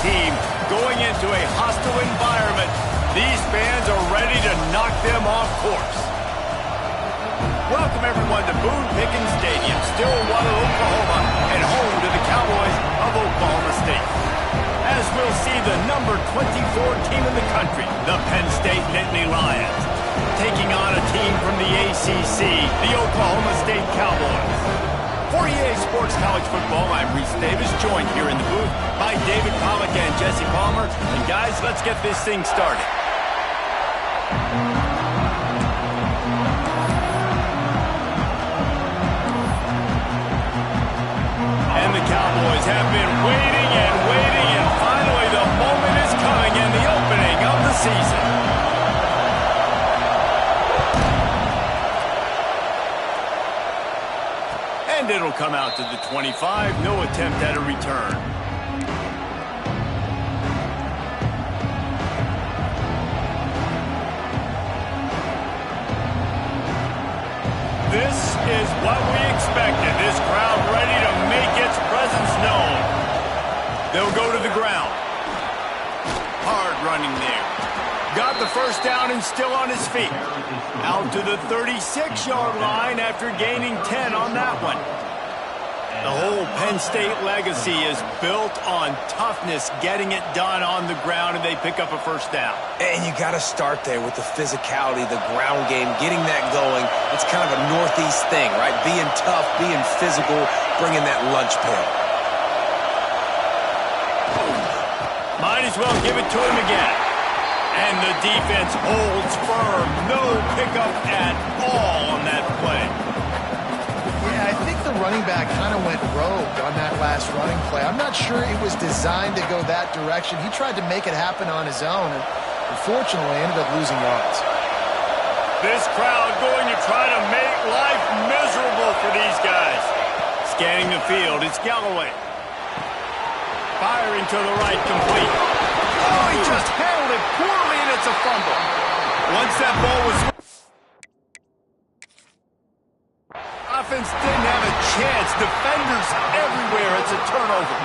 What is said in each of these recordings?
team going into a hostile environment. These fans are ready to knock them off course. Welcome, everyone, to Boone Pickens Stadium, Stillwater, Oklahoma, and home to the Cowboys of Oklahoma State. As we'll see the number 24 team in the country, the Penn State Nittany Lions, taking on a team from the ACC, the Oklahoma State Cowboys. For EA Sports College Football, I'm Reese Davis, joined here in the booth by David Pollack and Jesse Palmer. And guys, let's get this thing started. And the Cowboys have been waiting and waiting, and finally the moment is coming in the opening of the season. And it'll come out to the 25, no attempt at a return. This is what we expected. This crowd ready to make its presence known. They'll go to the ground. Hard running there. Got the first down and still on his feet. Out to the 36-yard line after gaining 10 on that one. The whole Penn State legacy is built on toughness, getting it done on the ground, and they pick up a first down. And you got to start there with the physicality, the ground game, getting that going. It's kind of a Northeast thing, right? Being tough, being physical, bringing that lunch pail. Might as well give it to him again. And the defense holds firm. No pickup at all on that play. Yeah, I think the running back kind of went rogue on that last running play. I'm not sure it was designed to go that direction. He tried to make it happen on his own, and unfortunately ended up losing yards. This crowd going to try to make life miserable for these guys. Scanning the field, it's Galloway. Firing to the right, complete. Oh, he just handled it poorly, and it's a fumble. Once that ball was... Offense didn't have a chance. Defenders everywhere. It's a turnover.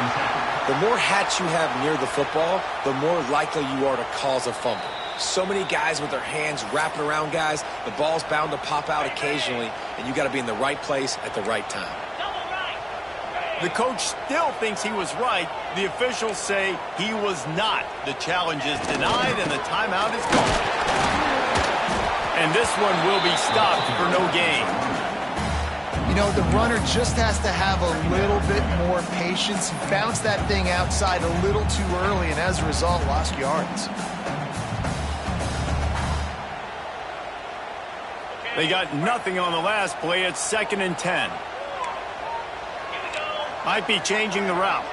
The more hats you have near the football, the more likely you are to cause a fumble. So many guys with their hands wrapping around guys, the ball's bound to pop out occasionally, and you got to be in the right place at the right time. The coach still thinks he was right. The officials say he was not. The challenge is denied, and the timeout is gone. And this one will be stopped for no gain. You know, the runner just has to have a little bit more patience. He bounced that thing outside a little too early, and as a result, lost yards. They got nothing on the last play. It's 2nd and 10. Might be changing the route.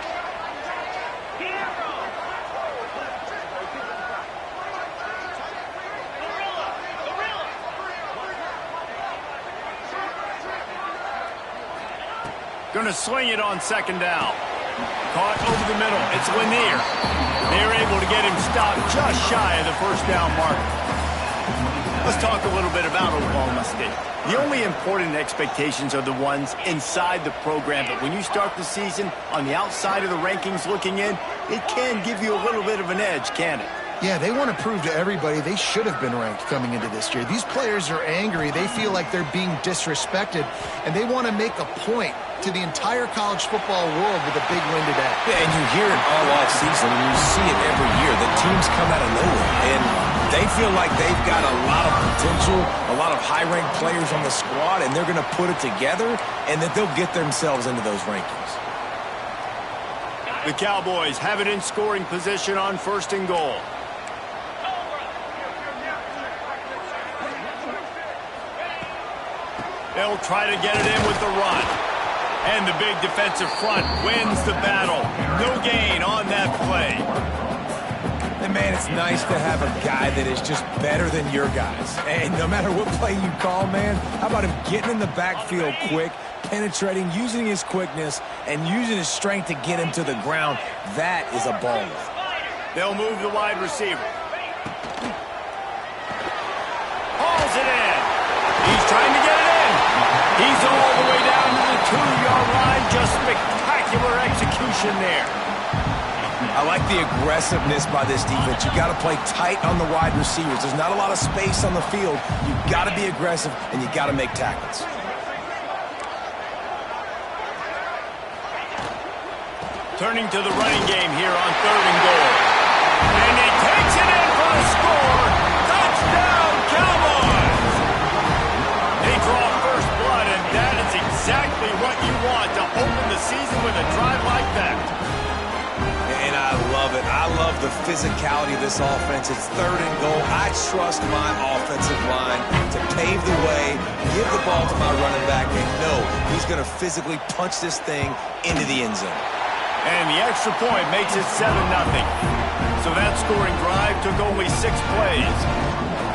Going to swing it on 2nd down. Caught over the middle. It's Lanier. They're able to get him stopped just shy of the first down marker. Let's talk a little bit about Oklahoma State. The only important expectations are the ones inside the program, but when you start the season on the outside of the rankings looking in, it can give you a little bit of an edge, can it? Yeah, they want to prove to everybody they should have been ranked coming into this year. These players are angry. They feel like they're being disrespected, and they want to make a point to the entire college football world with a big win today. Yeah, and you hear it all off season, and you see it every year. The teams come out of nowhere, and they feel like they've got a lot of potential, a lot of high-ranked players on the squad, and they're going to put it together, and that they'll get themselves into those rankings. The Cowboys have it in scoring position on 1st and goal. They'll try to get it in with the run. And the big defensive front wins the battle. No gain on that play. And, man, it's nice to have a guy that is just better than your guys. And no matter what play you call, man, how about him getting in the backfield quick, penetrating, using his quickness, and using his strength to get him to the ground. That is a ball. They'll move the wide receiver. Hauls it in. He's trying to get it in. He's all the way down to the 2-yard line. Just spectacular execution there. I like the aggressiveness by this defense. You've got to play tight on the wide receivers. There's not a lot of space on the field. You've got to be aggressive, and you've got to make tackles. Turning to the running game here on 3rd and goal. And he takes it in for a score. Touchdown, Cowboys! They draw first blood, and that is exactly what you want to open the season with a drive like that. And I love it. I love the physicality of this offense. It's 3rd and goal. I trust my offensive line to pave the way, give the ball to my running back, and know he's going to physically punch this thing into the end zone. And the extra point makes it 7-0. So that scoring drive took only 6 plays.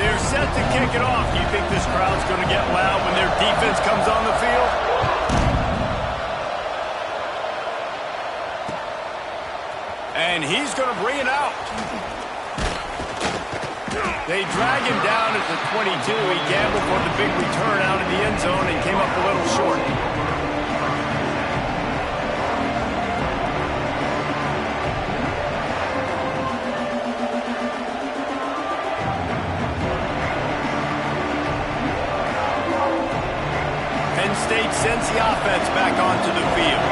They're set to kick it off. Do you think this crowd's going to get loud when their defense comes on the field? And he's going to bring it out. They drag him down at the 22. He gambled for the big return out of the end zone and came up a little short. Penn State sends the offense back onto the field.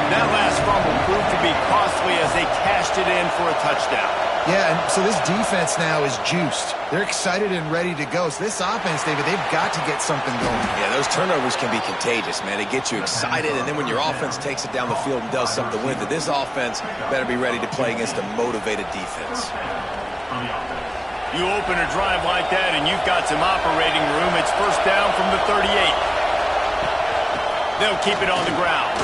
That last fumble proved to be costly as they cashed it in for a touchdown. Yeah, and so this defense now is juiced. They're excited and ready to go. So this offense, David, they've got to get something going. Yeah, those turnovers can be contagious, man. They get you excited, and then when your offense takes it down the field and does something with it, this offense better be ready to play against a motivated defense. You open a drive like that, and you've got some operating room. It's first down from the 38. They'll keep it on the ground.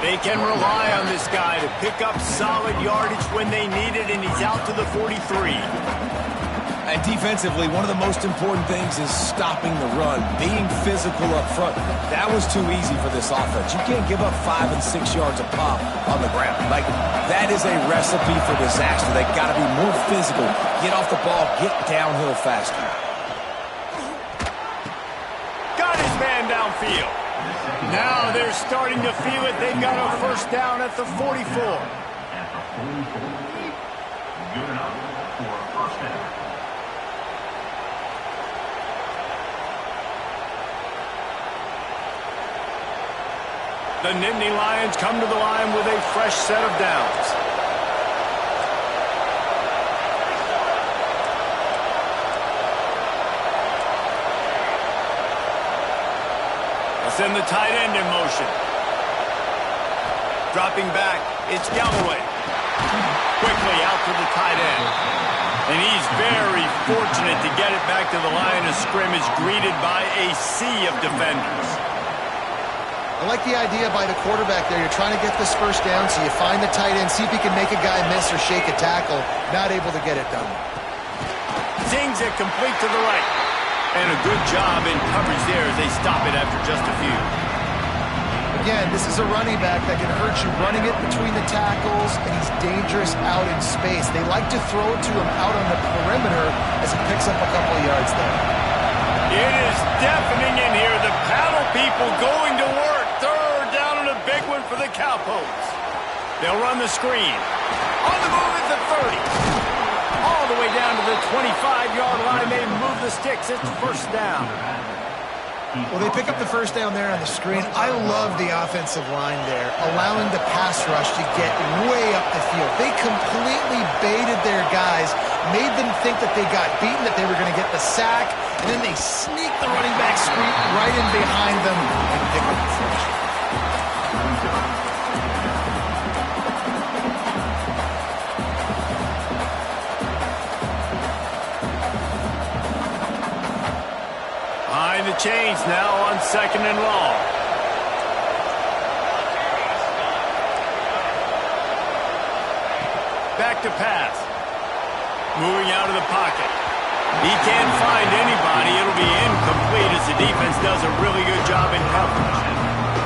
They can rely on this guy to pick up solid yardage when they need it, and he's out to the 43. And defensively, one of the most important things is stopping the run, being physical up front. That was too easy for this offense. You can't give up 5 and 6 yards a pop on the ground. Like, that is a recipe for disaster. They got to be more physical, get off the ball, get downhill faster. Got his man downfield. Now they're starting to feel it. They've got a first down at the 44. The Nittany Lions come to the line with a fresh set of downs. Send the tight end in motion. Dropping back, it's Galloway. Quickly out to the tight end. And he's very fortunate to get it back to the line of scrimmage, greeted by a sea of defenders. I like the idea by the quarterback there. You're trying to get this first down, so you find the tight end, see if he can make a guy miss or shake a tackle. Not able to get it done. Zings it complete to the right. And a good job in coverage there as they stop it after just a few. Again, this is a running back that can hurt you running it between the tackles, and he's dangerous out in space. They like to throw it to him out on the perimeter as he picks up a couple of yards there. It is deafening in here. The paddle people going to work. 3rd down and a big one for the Cowboys. They'll run the screen. On the move at the 30. All the way down to the 25-yard line. They move the sticks. It's first down. Well, they pick up the first down there on the screen. I love the offensive line there, allowing the pass rush to get way up the field. They completely baited their guys, made them think that they got beaten, that they were going to get the sack, and then they sneak the running back screen right in behind them and pick up the first. Behind the chains now on 2nd and long. Back to pass. Moving out of the pocket. He can't find anybody. It'll be incomplete as the defense does a really good job in coverage.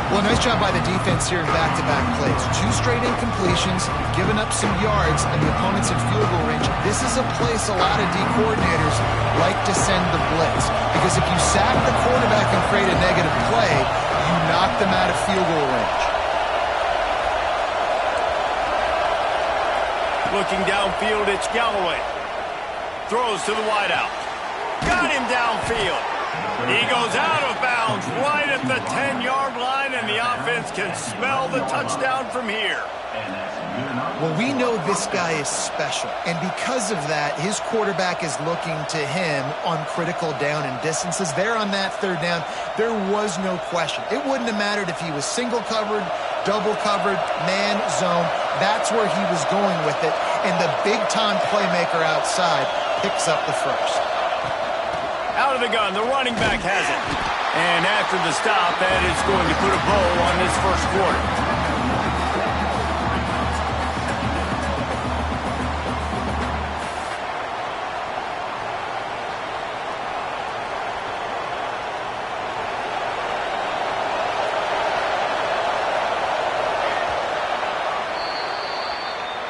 Well, nice job by the defense here in back-to-back plays. 2 straight incompletions, giving up some yards, and the opponent's in field goal range. This is a place a lot of D coordinators like to send the blitz, because if you sack the quarterback and create a negative play, you knock them out of field goal range. Looking downfield, it's Galloway. Throws to the wideout. Got him downfield. He goes out of bounds right at the 10-yard line, and the offense can smell the touchdown from here. Well, we know this guy is special, and because of that, his quarterback is looking to him on critical down and distances. There on that third down, there was no question. It wouldn't have mattered if he was single covered, double covered, man, zone. That's where he was going with it, and the big-time playmaker outside picks up the first. Out of the gun, the running back has it. And after the stop, that is going to put a bow on this first quarter.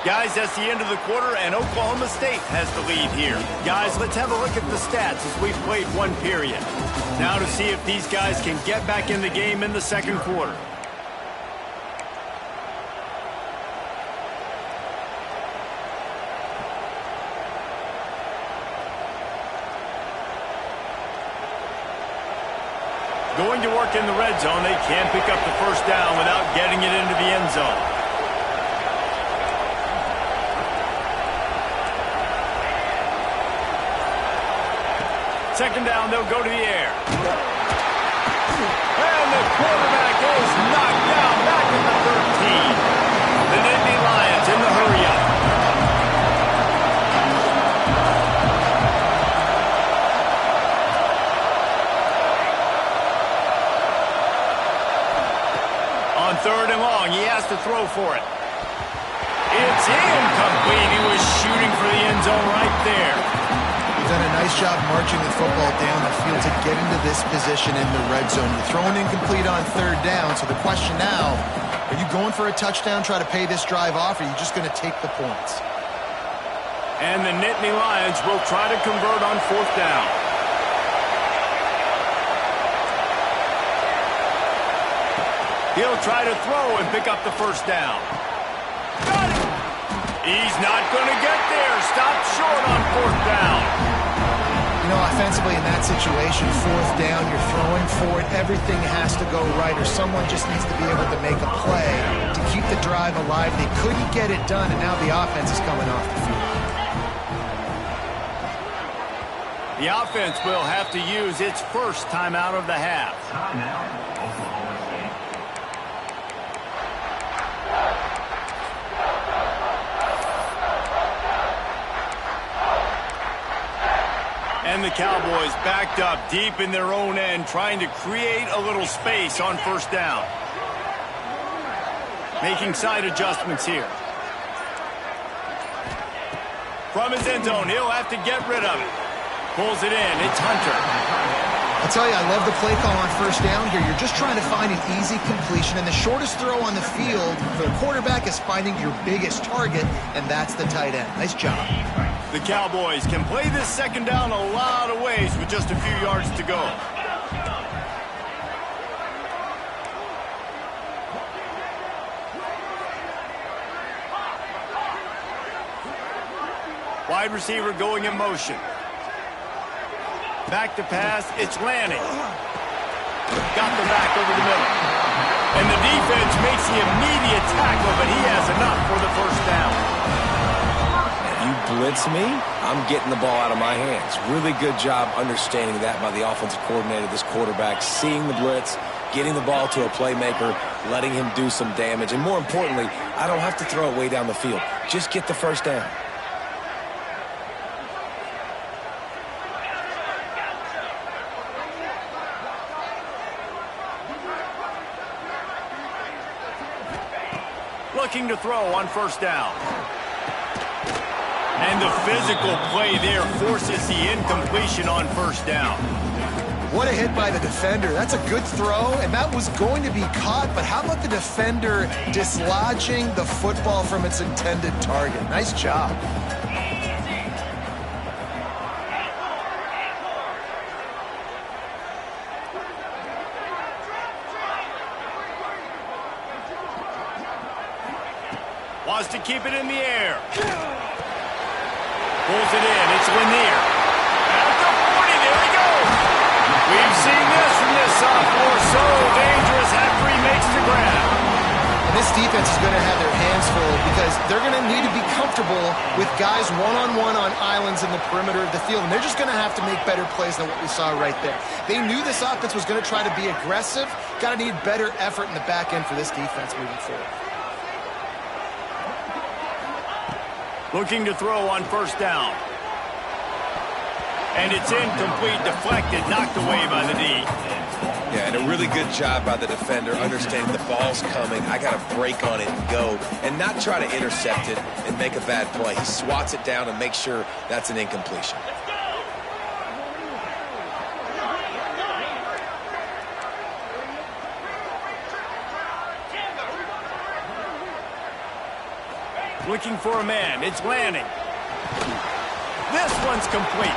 Guys, that's the end of the quarter, and Oklahoma State has the lead here. Guys, let's have a look at the stats as we've played one period. Now to see if these guys can get back in the game in the second quarter. Going to work in the red zone, they can't pick up the first down without getting it into the end zone. Second down, they'll go to the air. And the quarterback is knocked down back at the 13. The Nittany Lions in the hurry-up. On third and long, he has to throw for it. It's incomplete. He was shooting for the end zone right there. Done a nice job marching the football down the field to get into this position in the red zone. You're throwing incomplete on third down, so the question now, are you going for a touchdown, try to pay this drive off, or are you just going to take the points? And the Nittany Lions will try to convert on fourth down. He'll try to throw and pick up the first down. Got it! He's not going to get there. Stop short on fourth down. You know, offensively in that situation, fourth down, you're throwing for it. Everything has to go right, or someone just needs to be able to make a play to keep the drive alive. They couldn't get it done, and now the offense is coming off the field. The offense will have to use its first timeout of the half. And the Cowboys backed up deep in their own end, trying to create a little space on first down. Making side adjustments here. From his end zone, he'll have to get rid of it. Pulls it in. It's Hunter. I'll tell you, I love the play call on first down here. You're just trying to find an easy completion, and the shortest throw on the field for the quarterback is finding your biggest target, and that's the tight end. Nice job. The Cowboys can play this second down a lot of ways with just a few yards to go. Wide receiver going in motion. Back to pass, it's Lanning. Got the back over the middle. And the defense makes the immediate tackle, but he has enough for the first down. You blitz me, I'm getting the ball out of my hands. Really good job understanding that by the offensive coordinator, this quarterback, seeing the blitz, getting the ball to a playmaker, letting him do some damage. And more importantly, I don't have to throw it way down the field. Just get the first down. Looking to throw on first down. And the physical play there forces the incompletion on first down. What a hit by the defender. That's a good throw, and that was going to be caught, but how about the defender dislodging the football from its intended target? Nice job. Wants to keep it in the air. Pulls it in. It's Lanier. At the 40. There he goes. We've seen this from this sophomore. So dangerous after he makes the grab. And this defense is going to have their hands full because they're going to need to be comfortable with guys one-on-one on islands in the perimeter of the field. And they're just going to have to make better plays than what we saw right there. They knew this offense was going to try to be aggressive. Got to need better effort in the back end for this defense moving forward. Looking to throw on first down. And it's incomplete, deflected, knocked away by the D. Yeah, and a really good job by the defender understanding the ball's coming. I got to break on it and go and not try to intercept it and make a bad play. He swats it down and makes sure that's an incompletion. Looking for a man. It's Lanning. This one's complete.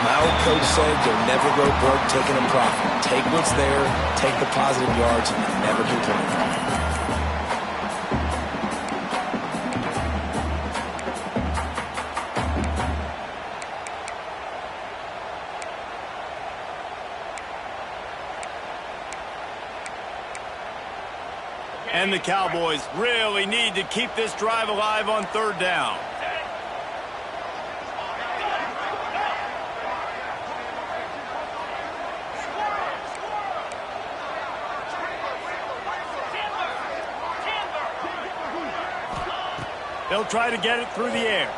My old coach said you'll never go broke taking a profit. Take what's there, take the positive yards, and never complain. And the Cowboys really need to keep this drive alive on third down. They'll try to get it through the air.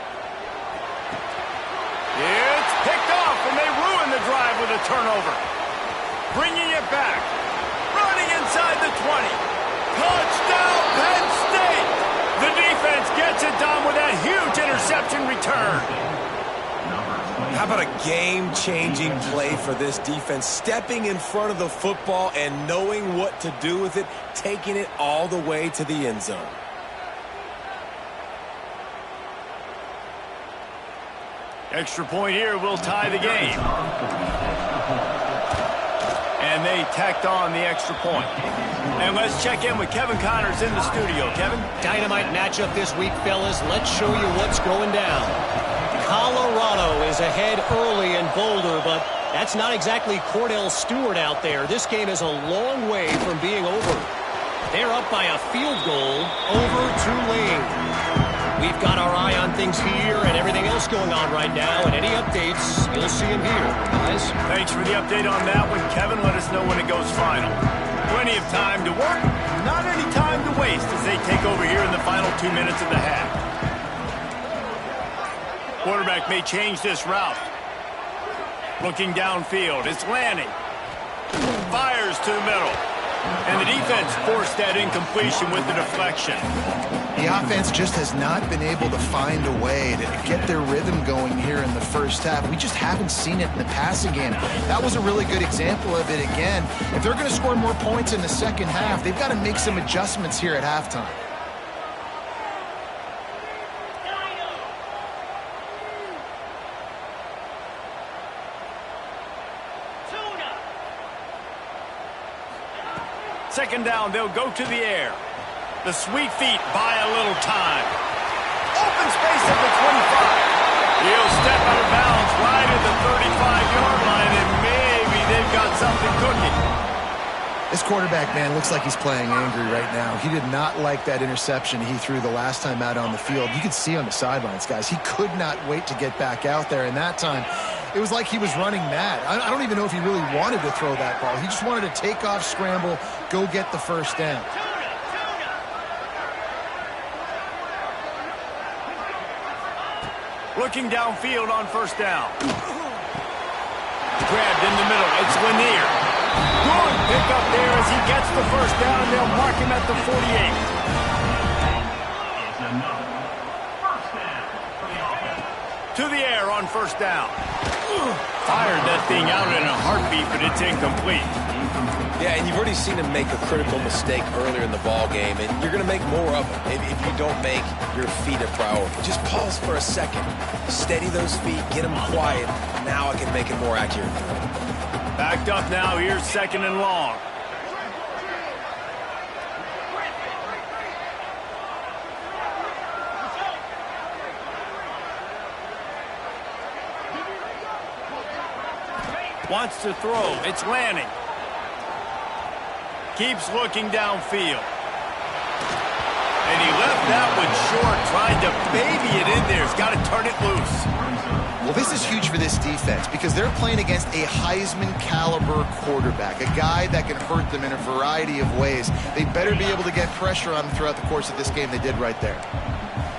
It's picked off, and they ruin the drive with a turnover. Bringing it back. Running inside the 20. Touchdown, Penn State! The defense gets it done with that huge interception return. How about a game-changing play for this defense? Stepping in front of the football and knowing what to do with it, taking it all the way to the end zone. Extra point here will tie the game. And they tacked on the extra point. And let's check in with Kevin Connors in the studio. Kevin? Dynamite matchup this week, fellas. Let's show you what's going down. Colorado is ahead early in Boulder, but that's not exactly Cordell Stewart out there. This game is a long way from being over. They're up by a field goal over Tulane. We've got our eye on things here and everything else going on right now, and any updates, you'll see them here, guys. Thanks for the update on that one, Kevin. Let us know when it goes final. Plenty of time to work, not any time to waste as they take over here in the final 2 minutes of the half. Quarterback may change this route. Looking downfield, it's Lanning. Fires to the middle. And the defense forced that incompletion with the deflection. The offense just has not been able to find a way to get their rhythm going here in the first half. We just haven't seen it in the passing game. That was a really good example of it again. If they're going to score more points in the second half, they've got to make some adjustments here at halftime. Second down, they'll go to the air. The sweet feet buy a little time. Open space at the 25. He'll step out of bounds right at the 35-yard line, and maybe they've got something cooking. This quarterback, man, looks like he's playing angry right now. He did not like that interception he threw the last time out on the field. You could see on the sidelines, guys. He could not wait to get back out there, and that time it was like he was running mad. I don't even know if he really wanted to throw that ball. He just wanted to take off, scramble, go get the first down. Looking downfield on first down. Grabbed in the middle. It's Lanier. Good pick up there as he gets the first down, and they'll mark him at the 48. To the air on first down. Fired that thing out in a heartbeat, but it's incomplete. Yeah, and you've already seen him make a critical mistake earlier in the ball game, and you're going to make more of them if you don't make your feet a priority. Just pause for a second. Steady those feet, get them quiet. Now I can make it more accurate. Backed up now, here's second and long. Wants to throw. It's landing. Keeps looking downfield. And he left that one short, trying to baby it in there. He's got to turn it loose. Well, this is huge for this defense because they're playing against a Heisman-caliber quarterback, a guy that can hurt them in a variety of ways. They better be able to get pressure on them throughout the course of this game. They did right there.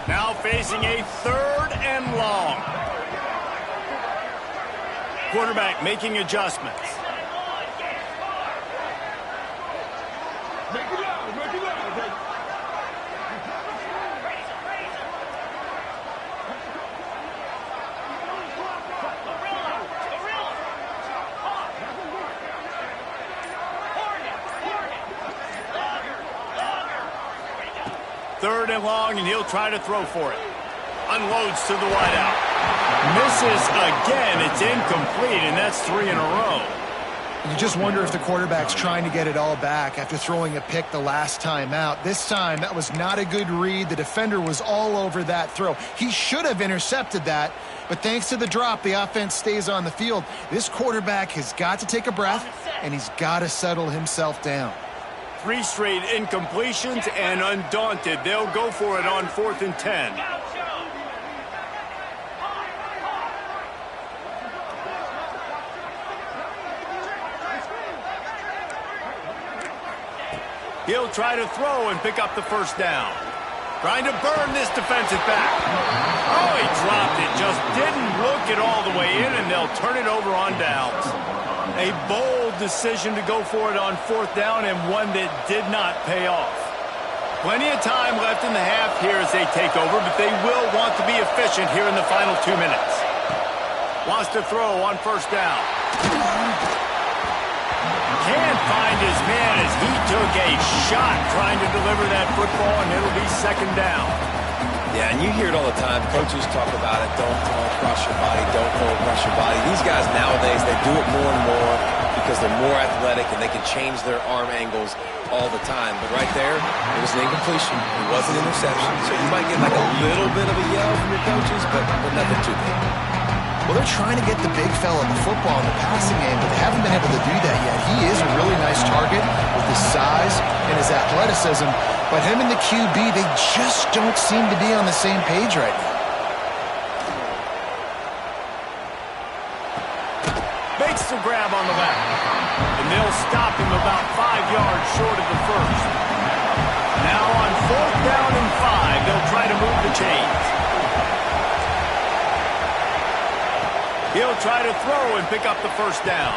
Now facing a 3rd and long. Quarterback making adjustments. Third and long, and he'll try to throw for it. Unloads to the wideout. Misses again. It's incomplete, and that's 3 in a row. You just wonder if the quarterback's trying to get it all back after throwing a pick the last time out. This time, that was not a good read. The defender was all over that throw. He should have intercepted that, but thanks to the drop, the offense stays on the field. This quarterback has got to take a breath, and he's got to settle himself down. 3 straight incompletions, and undaunted, they'll go for it on 4th and 10. He'll try to throw and pick up the first down. Trying to burn this defensive back. Oh, he dropped it. Just didn't look it all the way in, and they'll turn it over on downs. A bold decision to go for it on 4th down, and one that did not pay off. Plenty of time left in the half here as they take over, but they will want to be efficient here in the final 2 minutes. Wants to throw on 1st down. Can't find his man as he took a shot trying to deliver that football, and it'll be 2nd down. Yeah, and you hear it all the time. Coaches talk about it. Don't throw across your body. Don't throw across your body. These guys nowadays, they do it more and more because they're more athletic and they can change their arm angles all the time. But right there, it was an incompletion. It was an interception. So you might get like a little bit of a yell from your coaches, but nothing too big. Well, they're trying to get the big fella the football in the passing game, but they haven't been able to do that yet. He is a really nice target with his size and his athleticism, but him and the QB, they just don't seem to be on the same page right now. Makes the grab on the left, and they'll stop him about 5 yards short of the first. Now on 4th down and 5, they'll try to move the chains. He'll try to throw and pick up the first down.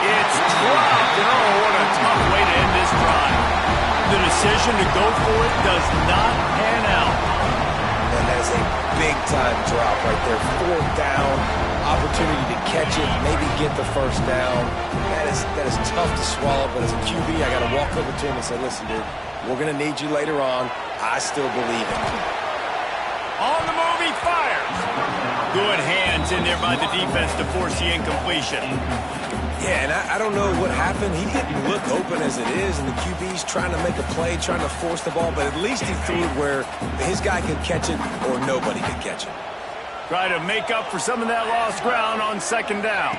It's dropped. Oh, what a tough way to end this drive. The decision to go for it does not pan out. And that is a big-time drop right there. 4th down, opportunity to catch it, maybe get the first down. That is tough to swallow, but as a QB, I got to walk over to him and say, listen, dude, we're going to need you later on. I still believe in you. On the move, he fires. Good hands in there by the defense to force the incompletion. Yeah, and I don't know what happened. He didn't look open as it is, and the QB's trying to make a play, trying to force the ball, but at least he threw it where his guy could catch it or nobody could catch it. Try to make up for some of that lost ground on 2nd down.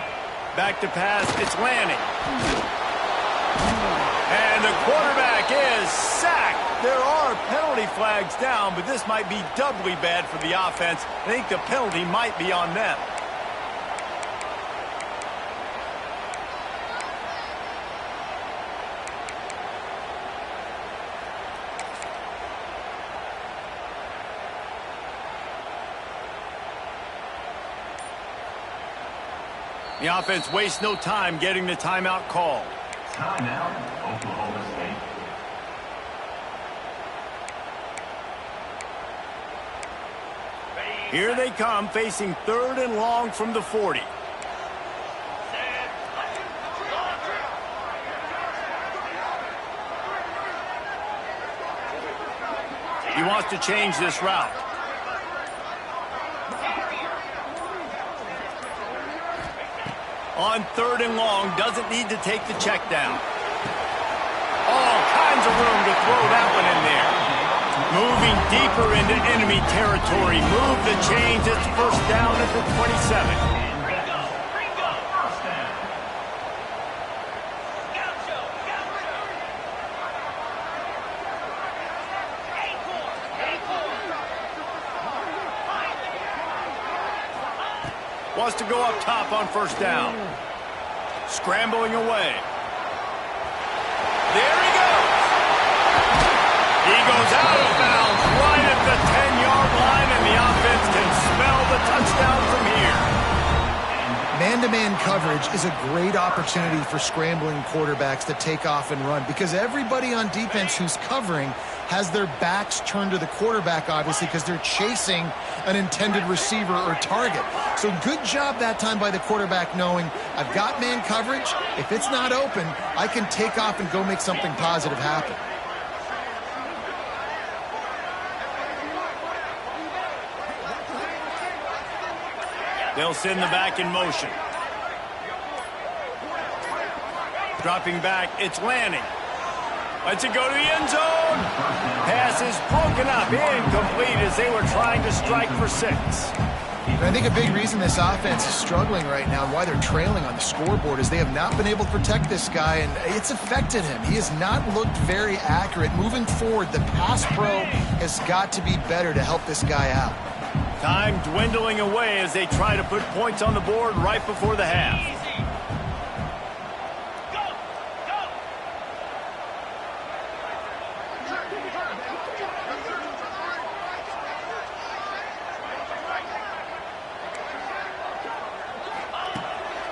Back to pass, it's landing. And the quarterback is sacked. There are penalty flags down, but this might be doubly bad for the offense. I think the penalty might be on them. The offense wastes no time getting the timeout called. Timeout, Oklahoma State. Here they come, facing 3rd and long from the 40. He wants to change this route. On 3rd and long, doesn't need to take the check down. All kinds of room to throw that one in there. Moving deeper into enemy territory. Move the chains. It's 1st down at the 27. Wants to go up top on first down. Scrambling away. There he goes. He goes out of bounds right at the 10-yard line, and the offense can smell the touchdown from here. Man-to-man coverage is a great opportunity for scrambling quarterbacks to take off and run because everybody on defense who's covering has their backs turned to the quarterback, obviously, because they're chasing an intended receiver or target. So good job that time by the quarterback knowing I've got man coverage. If it's not open, I can take off and go make something positive happen. They'll send the back in motion. Dropping back, it's Lanning. Lets it go to the end zone. Pass is broken up, incomplete as they were trying to strike for 6. And I think a big reason this offense is struggling right now and why they're trailing on the scoreboard is they have not been able to protect this guy, and it's affected him. He has not looked very accurate. Moving forward, the pass pro has got to be better to help this guy out. Time dwindling away as they try to put points on the board right before the half.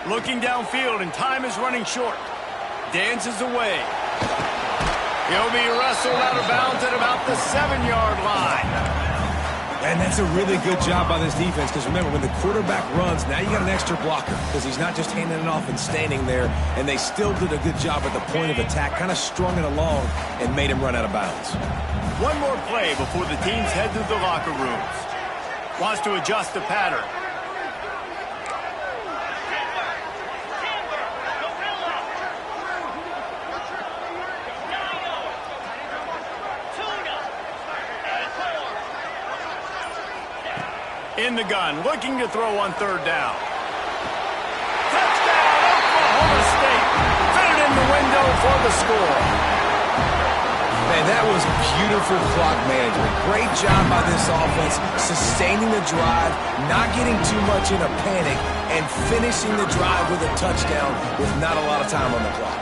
Looking downfield, and time is running short. Dances away. He'll be wrestled out of bounds at about the 7-yard line. And that's a really good job by this defense because remember, when the quarterback runs, now you got an extra blocker because he's not just handing it off and standing there, and they still did a good job at the point of attack, kind of strung it along and made him run out of bounds. One more play before the teams head to the locker rooms. Wants to adjust the pattern. In the gun, looking to throw on third down. Touchdown, Oklahoma State. Fit it in the window for the score. Man, that was beautiful clock management. Great job by this offense, sustaining the drive, not getting too much in a panic, and finishing the drive with a touchdown with not a lot of time on the clock.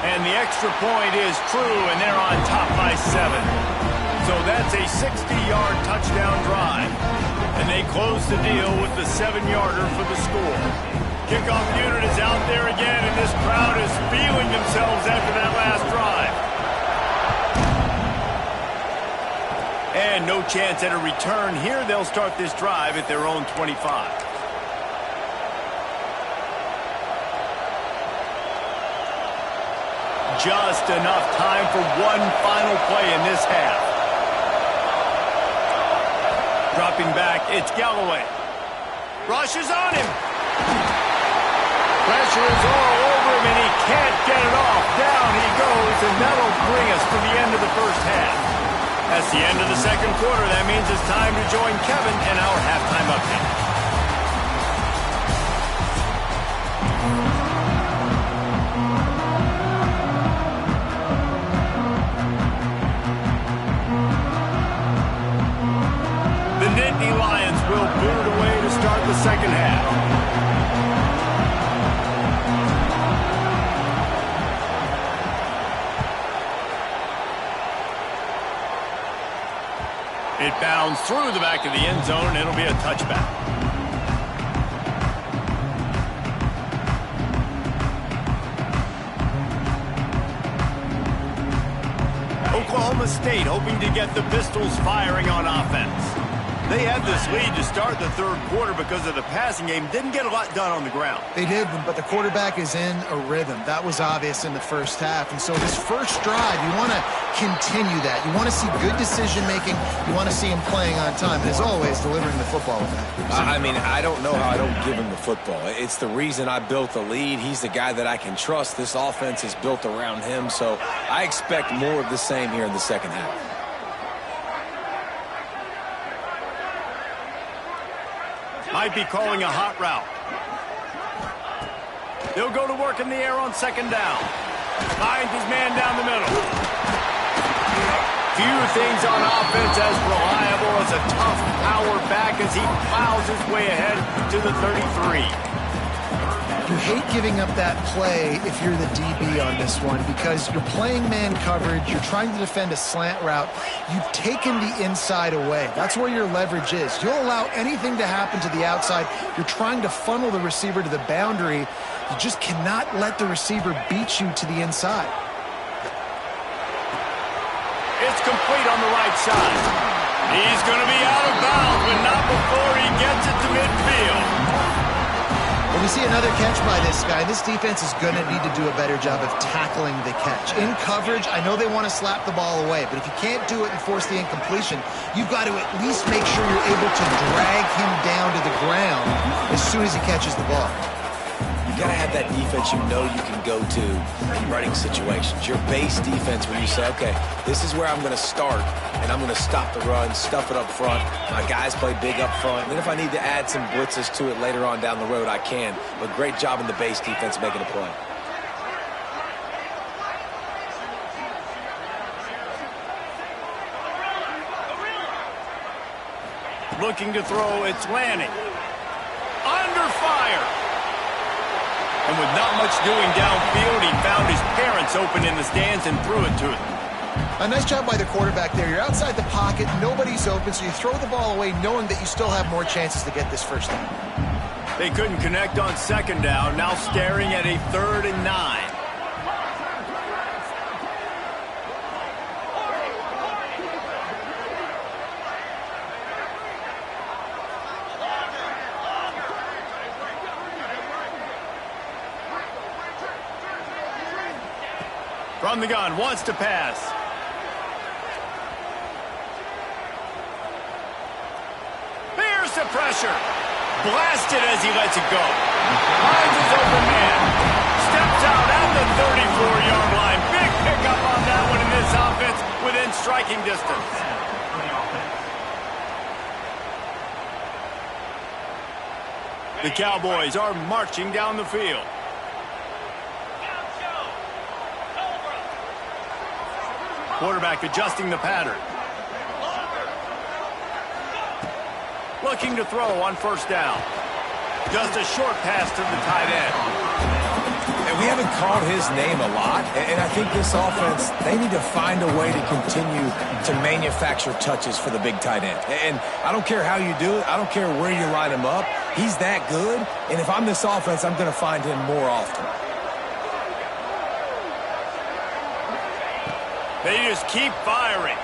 And the extra point is true, and they're on top by 7. So that's a 60-yard touchdown drive. And they close the deal with the 7-yarder for the score. Kickoff unit is out there again, and this crowd is feeling themselves after that last drive. And no chance at a return here. They'll start this drive at their own 25. Just enough time for one final play in this half. Dropping back, it's Galloway. Rushes on him. Pressure is all over him, and he can't get it off. Down he goes, and that'll bring us to the end of the first half. That's the end of the second quarter. That means it's time to join Kevin in our halftime update. Lions will boot it away to start the second half. It bounds through the back of the end zone, and it'll be a touchback. Oklahoma State hoping to get the Pistols firing on offense. They had this lead to start the third quarter because of the passing game. Didn't get a lot done on the ground. They did, but the quarterback is in a rhythm. That was obvious in the first half. And so this first drive, you want to continue that. You want to see good decision-making. You want to see him playing on time. And as always, delivering the football with that. I mean, I don't know how I don't give him the football. It's the reason I built the lead. He's the guy that I can trust. This offense is built around him. So I expect more of the same here in the second half. Might be calling a hot route. They'll go to work in the air on second down. Finds his man down the middle. Few things on offense as reliable as a tough power back as he plows his way ahead to the 33. You hate giving up that play if you're the DB on this one because you're playing man coverage, you're trying to defend a slant route, you've taken the inside away. That's where your leverage is. You'll allow anything to happen to the outside. You're trying to funnel the receiver to the boundary. You just cannot let the receiver beat you to the inside. It's complete on the right side. He's going to be out of bounds, but not before he gets it to midfield. When we see another catch by this guy, this defense is going to need to do a better job of tackling the catch. In coverage, I know they want to slap the ball away, but if you can't do it and force the incompletion, you've got to at least make sure you're able to drag him down to the ground as soon as he catches the ball. You got to have that defense you know you can go to in running situations. Your base defense where you say, okay, this is where I'm going to start, and I'm going to stop the run, stuff it up front. My guys play big up front. And then if I need to add some blitzes to it later on down the road, I can. But great job in the base defense making a play. Looking to throw, it's Lanning. Under fire. And with not much doing downfield, he found his parents open in the stands and threw it to them. A nice job by the quarterback there. You're outside the pocket, nobody's open, so you throw the ball away knowing that you still have more chances to get this first down. They couldn't connect on second down, now staring at a 3rd and 9. From the gun, wants to pass. Here's the pressure. Blasted as he lets it go. Finds his open man. Steps out at the 34-yard line. Big pickup on that one in this offense within striking distance. The Cowboys are marching down the field. Quarterback adjusting the pattern. Looking to throw on first down. Just a short pass to the tight end. And we haven't called his name a lot, and I think this offense, they need to find a way to continue to manufacture touches for the big tight end. And I don't care how you do it. I don't care where you line him up. He's that good, and if I'm this offense, I'm going to find him more often. They just keep firing.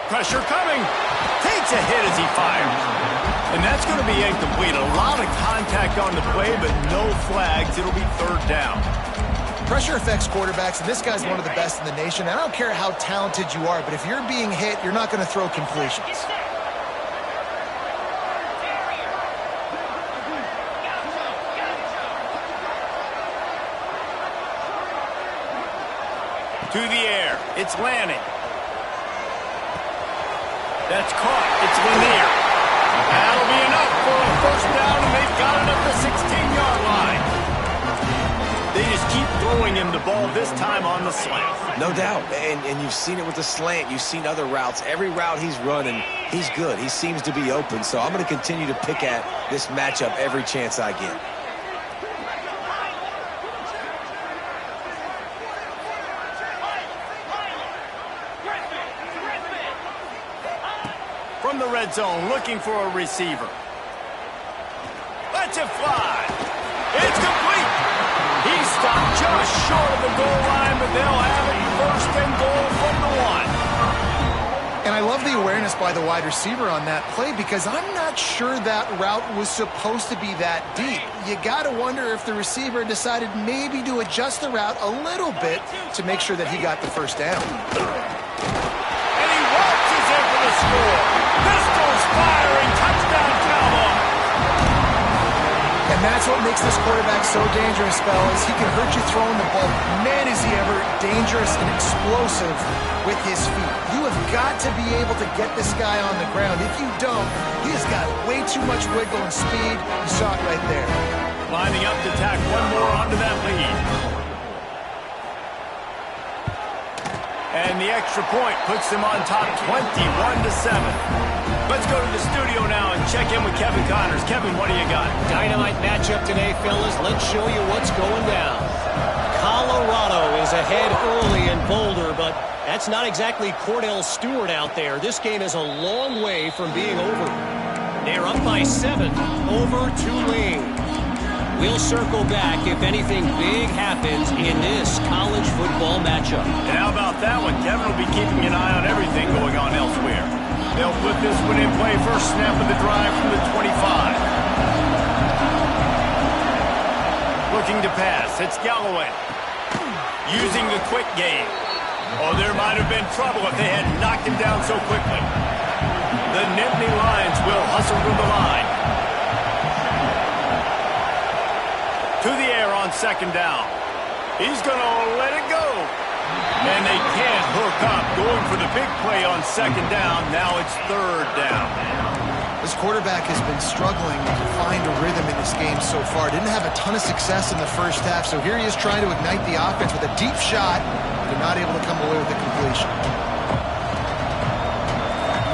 Pressure coming. Takes a hit as he fires. And that's going to be incomplete. A lot of contact on the play, but no flags. It'll be 3rd down. Pressure affects quarterbacks, and this guy's one of the best in the nation. I don't care how talented you are, but if you're being hit, you're not going to throw completions. To the air. It's Lanning. That's caught. It's Lanier. That'll be enough for a first down, and they've got it up the 16-yard line. They just keep throwing him the ball, this time on the slant. No doubt. And you've seen it with the slant. You've seen other routes. Every route he's running, he's good. He seems to be open. So I'm going to continue to pick at this matchup every chance I get. From the red zone, looking for a receiver. Lets it fly. It's complete. He stopped just short of the goal line, but they'll have it 1st and goal from the 1. And I love the awareness by the wide receiver on that play because I'm not sure that route was supposed to be that deep. You got to wonder if the receiver decided maybe to adjust the route a little bit to make sure that he got the first down. And he waltzes in for the score. Pistols firing, touchdown Cowboys. And that's what makes this quarterback so dangerous, fellas. He can hurt you throwing the ball. Man, is he ever dangerous and explosive with his feet. You have got to be able to get this guy on the ground. If you don't, he's got way too much wiggle and speed. You saw it right there. Lining up to tack one more onto that lead. And the extra point puts them on top 21-7. Let's go to the studio now and check in with Kevin Connors. Kevin, what do you got? Dynamite matchup today, fellas. Let's show you what's going down. Colorado is ahead early in Boulder, but that's not exactly Cordell Stewart out there. This game is a long way from being over. They're up by 7 over Tulane. We'll circle back if anything big happens in this college football matchup. And how about that one? Kevin will be keeping an eye on everything going on elsewhere. They'll put this one in play. First snap of the drive from the 25. Looking to pass. It's Galloway. Using the quick game. Oh, there might have been trouble if they had knocked him down so quickly. The Nittany Lions will hustle to the line. To the air on second down. He's going to let it go. And they can't hook up. Going for the big play on second down. Now it's third down. This quarterback has been struggling to find a rhythm in this game so far. Didn't have a ton of success in the first half, so here he is trying to ignite the offense with a deep shot, but not able to come away with the completion.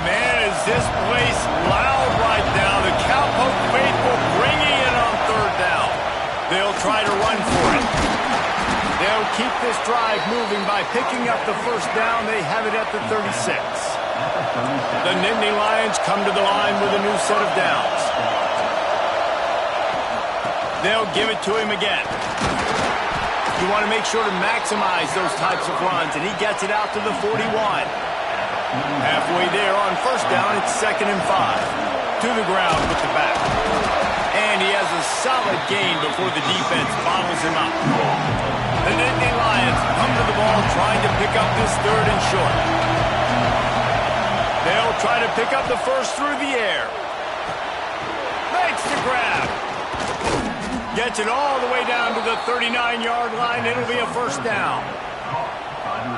Man, is this place loud right now. The Cowpoke faithful bringing it on third down. They'll try to run for it. They'll keep this drive moving by picking up the first down. They have it at the 36. The Nittany Lions come to the line with a new set of downs. They'll give it to him again. You want to make sure to maximize those types of runs, and he gets it out to the 41. Halfway there on first down, it's 2nd and 5. To the ground with the back. And he has a solid gain before the defense bottles him up. The Nittany Lions come to the ball trying to pick up this third and short. They'll try to pick up the first through the air. Makes the grab. Gets it all the way down to the 39-yard line. It'll be a first down.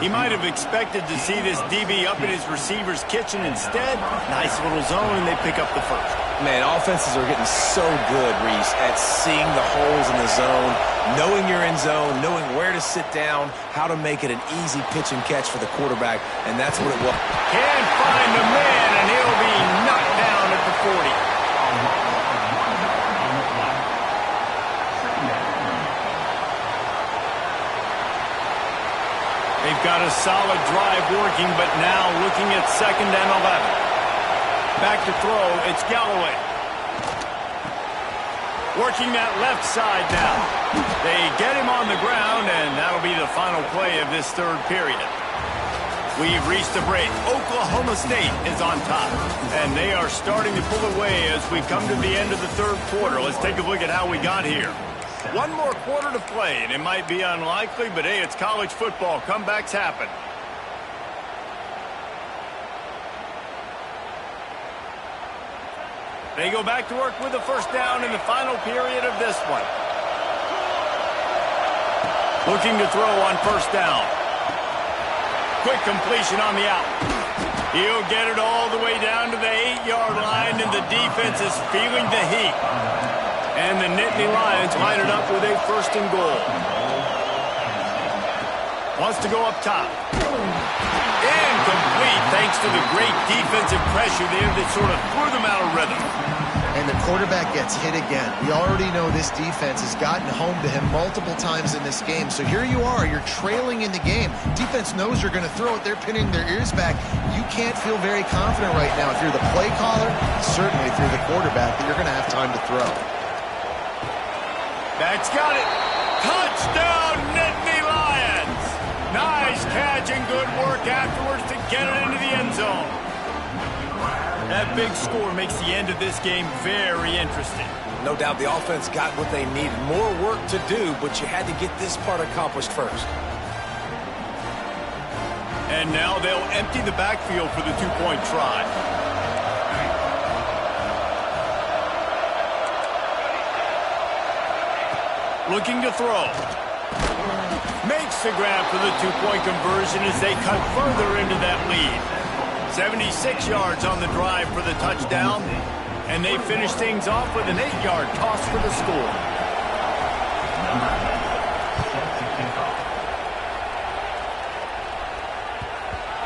He might have expected to see this DB up in his receiver's kitchen. Instead, nice little zone, and they pick up the first. Man, offenses are getting so good, Reese, at seeing the holes in the zone, knowing you're in zone, knowing where to sit down, how to make it an easy pitch and catch for the quarterback, and that's what it was. Can't find the man, and he'll be knocked down at the 40. They've got a solid drive working, but now looking at 2nd and 11. Back to throw, it's Galloway. Working that left side now. They get him on the ground, and that'll be the final play of this third period. We've reached the break. Oklahoma State is on top, and they are starting to pull away as we come to the end of the third quarter. Let's take a look at how we got here. One more quarter to play, and it might be unlikely, but hey, it's college football. Comebacks happen. They go back to work with the first down in the final period of this one. Looking to throw on first down. Quick completion on the out. He'll get it all the way down to the 8-yard line, and the defense is feeling the heat. And the Nittany Lions line it up with a 1st and goal. Wants to go up top. Incomplete thanks to the great defensive pressure there that sort of threw them out of rhythm. And the quarterback gets hit again. We already know this defense has gotten home to him multiple times in this game. So here you are, you're trailing in the game. Defense knows you're going to throw it. They're pinning their ears back. You can't feel very confident right now if you're the play caller, certainly if you're the quarterback, that you're going to have time to throw. That's got it. Touchdown, Nittany Lions. Nice catch and good work afterwards to get it into the end zone. That big score makes the end of this game very interesting. No doubt the offense got what they needed. More work to do, but you had to get this part accomplished first. And now they'll empty the backfield for the two-point try. Looking to throw. Makes the grab for the two-point conversion as they cut further into that lead. 76 yards on the drive for the touchdown. And they finish things off with an 8-yard toss for the score.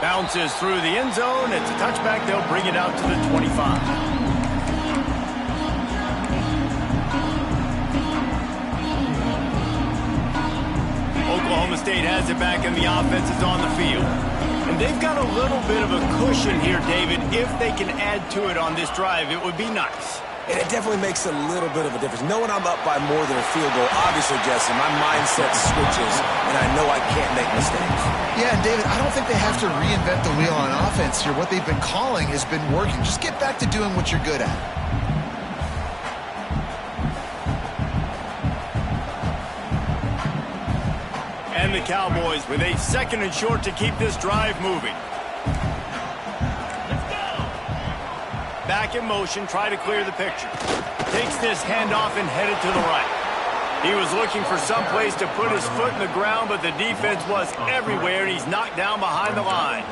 Bounces through the end zone. It's a touchback. They'll bring it out to the 25. Oklahoma State has it back, and the offense is on the field. And they've got a little bit of a cushion here, David. If they can add to it on this drive, it would be nice. And it definitely makes a little bit of a difference. Knowing I'm up by more than a field goal, obviously, Jesse, my mindset switches, and I know I can't make mistakes. Yeah, and David, I don't think they have to reinvent the wheel on offense here. What they've been calling has been working. Just get back to doing what you're good at. And the Cowboys with a 2nd and short to keep this drive moving. Back in motion, try to clear the picture. Takes this handoff and headed to the right. He was looking for some place to put his foot in the ground, but the defense was everywhere, and he's knocked down behind the line.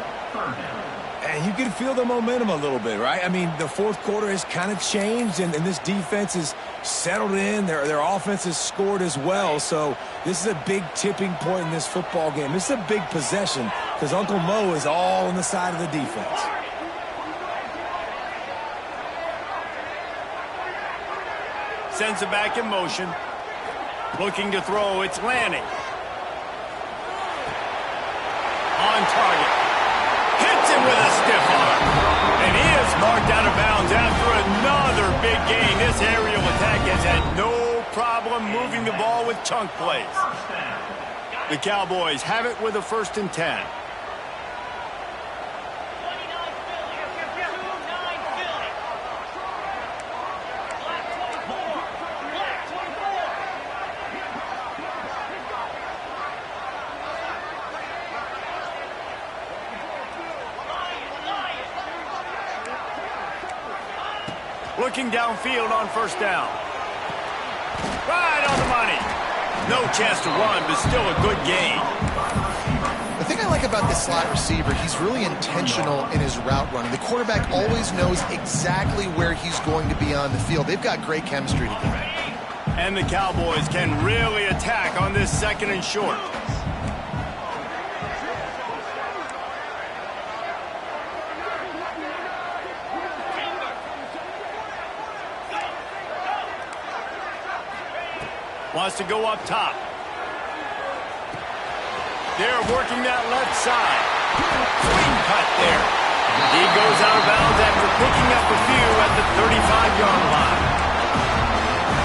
And you can feel the momentum a little bit, right? I mean, the fourth quarter has kind of changed, and this defense is settled in. Their offense has scored as well, so this is a big tipping point in this football game. This is a big possession because Uncle Mo is all on the side of the defense. Sends it back in motion. Looking to throw. It's Lanning. On target. Hits him with a stiff arm. And he is marked out of bounds after another big gain. This aerial attack has had no problem moving the ball with chunk plays. The Cowboys have it with a 1st and 10. Looking downfield on 1st down. Right on the money. No chance to run, but still a good gain. The thing I like about this slot receiver, he's really intentional in his route running. The quarterback always knows exactly where he's going to be on the field. They've got great chemistry together. And the Cowboys can really attack on this 2nd and short. Wants to go up top. They're working that left side. Swing cut there. He goes out of bounds after picking up a few at the 35-yard line.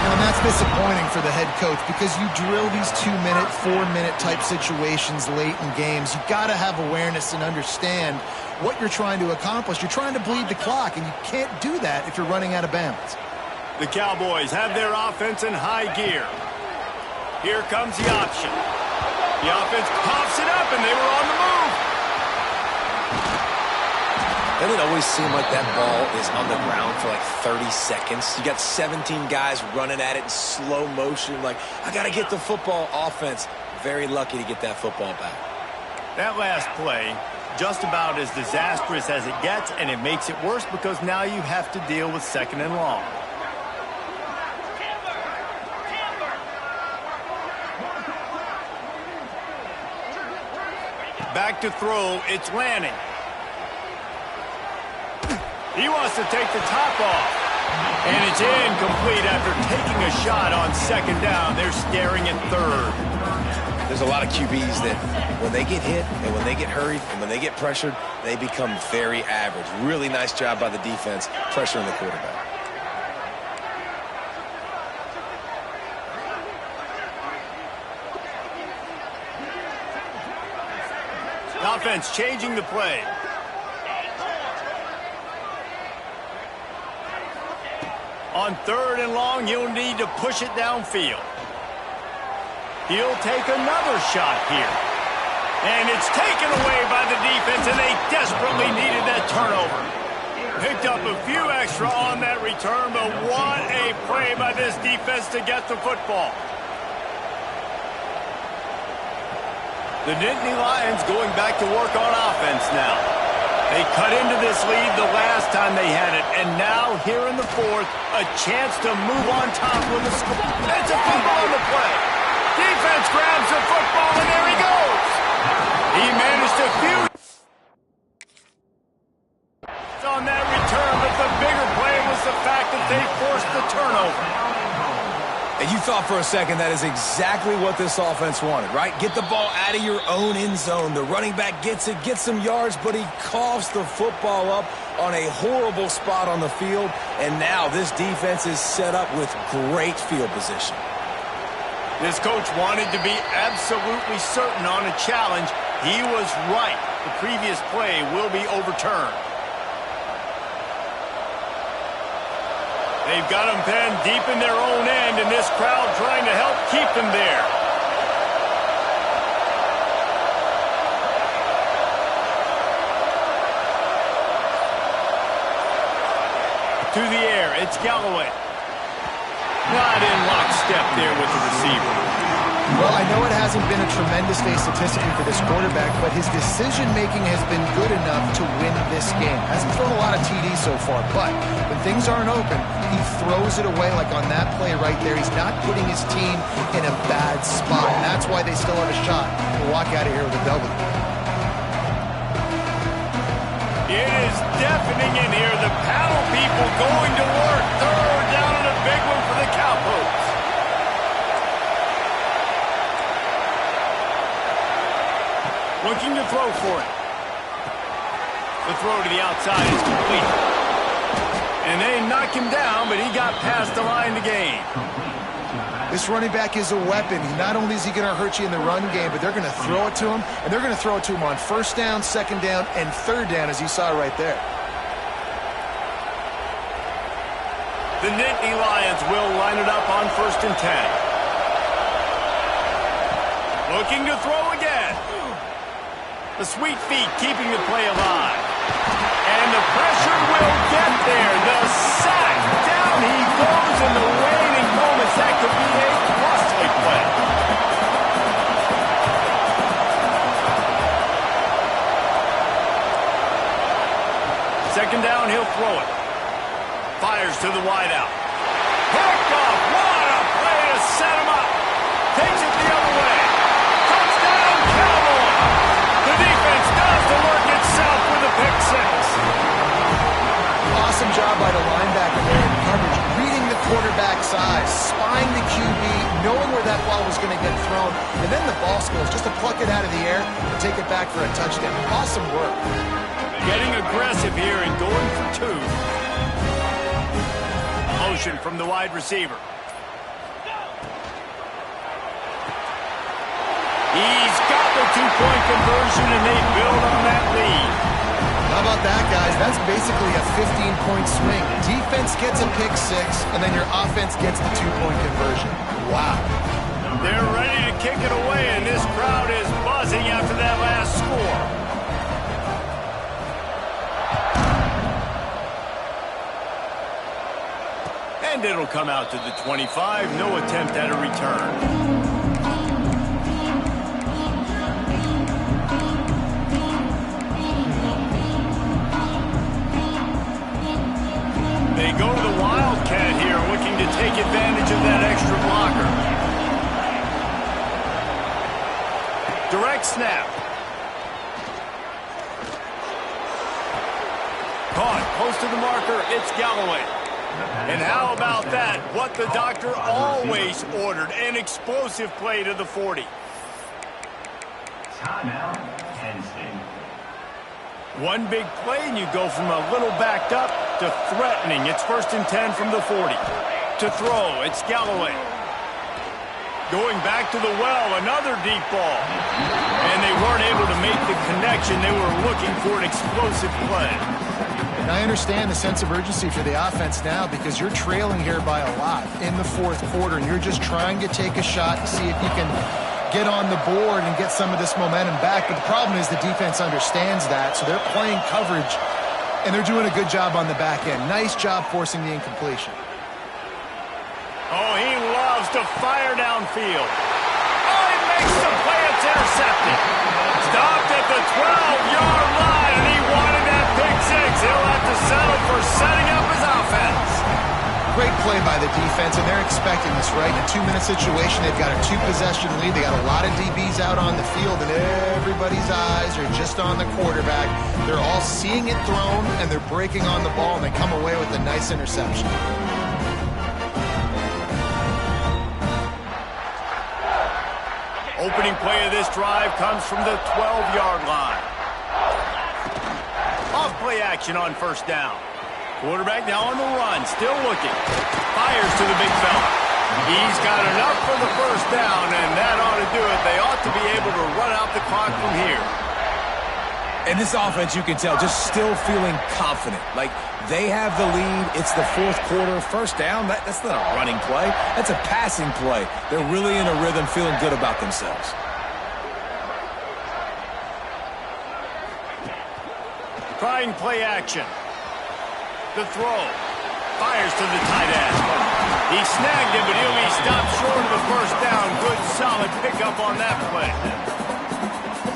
And that's disappointing for the head coach because you drill these 2-minute, 4-minute type situations late in games. You've got to have awareness and understand what you're trying to accomplish. You're trying to bleed the clock, and you can't do that if you're running out of bounds. The Cowboys have their offense in high gear. Here comes the option. The offense pops it up, and they were on the move. Doesn't it always seem like that ball is on the ground for like 30 seconds? You got 17 guys running at it in slow motion. Like, I got to get the football. Offense, very lucky to get that football back. That last play, just about as disastrous as it gets, and it makes it worse because now you have to deal with 2nd and long. Back to throw, it's Lanning. He wants to take the top off. And it's incomplete after taking a shot on 2nd down. They're staring at 3rd. There's a lot of QBs that when they get hit and when they get hurried and when they get pressured, they become very average. Really nice job by the defense pressuring the quarterback. Offense changing the play. On 3rd and long, you'll need to push it downfield. He'll take another shot here. And it's taken away by the defense, and they desperately needed that turnover. Picked up a few extra on that return, but what a play by this defense to get the football. The Nittany Lions going back to work on offense now. They cut into this lead the last time they had it, and now here in the 4th, a chance to move on top with a score. It's a football on the play. Defense grabs the football, and there he goes. He managed to fuse. turnover. And you thought for a second that is exactly what this offense wanted, right? Get the ball out of your own end zone. The running back gets it, gets some yards, but he coughs the football up on a horrible spot on the field. And now this defense is set up with great field position. This coach wanted to be absolutely certain on a challenge. He was right. The previous play will be overturned. They've got them pinned deep in their own end, and this crowd trying to help keep them there. To the air, it's Galloway. Not in lockstep there with the receiver. Well, I know it hasn't been a tremendous day statistically for this quarterback, but his decision-making has been good enough to win this game. Hasn't thrown a lot of TDs so far, but when things aren't open, he throws it away like on that play right there. He's not putting his team in a bad spot, and that's why they still have a shot to walk out of here with a W. It is deafening in here. The paddle people going to work. Third down and a big one for the Cowpokes. Looking to throw for it. The throw to the outside is complete. And they knock him down, but he got past the line to gain. This running back is a weapon. Not only is he going to hurt you in the run game, but they're going to throw it to him, and they're going to throw it to him on first down, second down, and third down, as you saw right there. The Nittany Lions will line it up on 1st and 10. Looking to throw again. The sweet feet keeping the play alive. And the pressure will get there. The sack. Down he goes in the waning moments. That could be a costly play. Second down, he'll throw it. Fires to the wideout. Picked off. What a play to set him up. Takes it the other way. Touchdown, Cowboys. The defense does the work itself with a pick six. Awesome job by the linebacker there in coverage, reading the quarterback's eyes, spying the QB, knowing where that ball was going to get thrown, and then the ball skills just to pluck it out of the air and take it back for a touchdown. Awesome work. Getting aggressive here and going for two. Motion from the wide receiver. He's got the two-point conversion, and they build on that lead. How about that, guys? That's basically a 15-point swing. Defense gets a pick six, and then your offense gets the two-point conversion. Wow. They're ready to kick it away, and this crowd is buzzing after that last score. And it'll come out to the 25. No attempt at a return. They go to the Wildcat here, looking to take advantage of that extra blocker. Direct snap. Caught, close to the marker, it's Galloway. And how about that? What the doctor always ordered, an explosive play to the 40. Timeout, Penn State. One big play, and you go from a little backed up to threatening. It's 1st and 10 from the 40. To throw, it's Galloway. Going back to the well, another deep ball. And they weren't able to make the connection. They were looking for an explosive play. And I understand the sense of urgency for the offense now because you're trailing here by a lot in the fourth quarter, and you're just trying to take a shot to see if you can get on the board and get some of this momentum back. But the problem is the defense understands that, so they're playing coverage, and they're doing a good job on the back end. Nice job forcing the incompletion. Oh, he loves to fire downfield. Oh, he makes the play. It's intercepted. Stopped at the 12-yard line, and he wanted that pick six. He'll have to settle for setting up his offense. Great play by the defense, and they're expecting this, right? In a two-minute situation, they've got a two-possession lead. They got a lot of DBs out on the field, and everybody's eyes are just on the quarterback. They're all seeing it thrown, and they're breaking on the ball, and they come away with a nice interception. Opening play of this drive comes from the 12-yard line. Off play action on first down. Quarterback now on the run, still looking. Fires to the big fella. He's got enough for the first down, and that ought to do it. They ought to be able to run out the clock from here. And this offense, you can tell, just still feeling confident. Like, they have the lead. It's the fourth quarter. First down, that's not a running play. That's a passing play. They're really in a rhythm, feeling good about themselves. Trying play action. The throw. Fires to the tight end. He snagged him, but he'll be stopped short of the first down. Good, solid pickup on that play.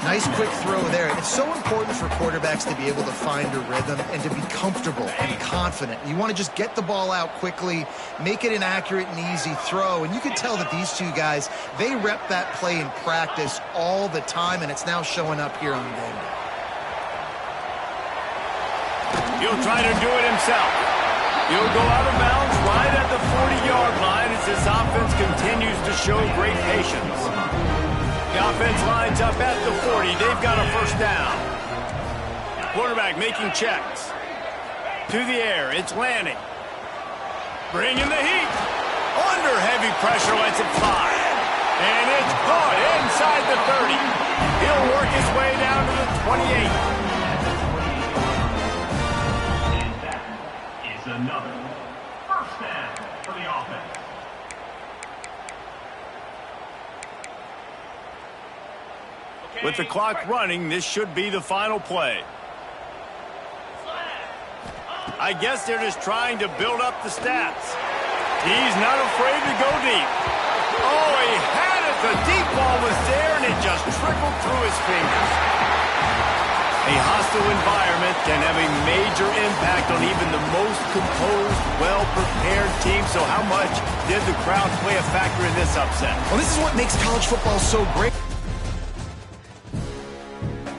Nice quick throw there. It's so important for quarterbacks to be able to find a rhythm and to be comfortable and confident. You want to just get the ball out quickly, make it an accurate and easy throw. And you can tell that these two guys, they rep that play in practice all the time, and it's now showing up here on game day. He'll try to do it himself. He'll go out of bounds right at the 40-yard line as this offense continues to show great patience. The offense lines up at the 40. They've got a first down. Quarterback making checks. To the air. It's Lanning. Bringing the heat. Under heavy pressure, lets it fly. And it's caught inside the 30. He'll work his way down to the 28. Another first down for the offense. With the clock running, this should be the final play. I guess they're just trying to build up the stats. He's not afraid to go deep. Oh, he had it. The deep ball was there, and it just trickled through his fingers. A hostile environment can have a major impact on even the most composed, well-prepared team. So how much did the crowd play a factor in this upset? Well, this is what makes college football so great.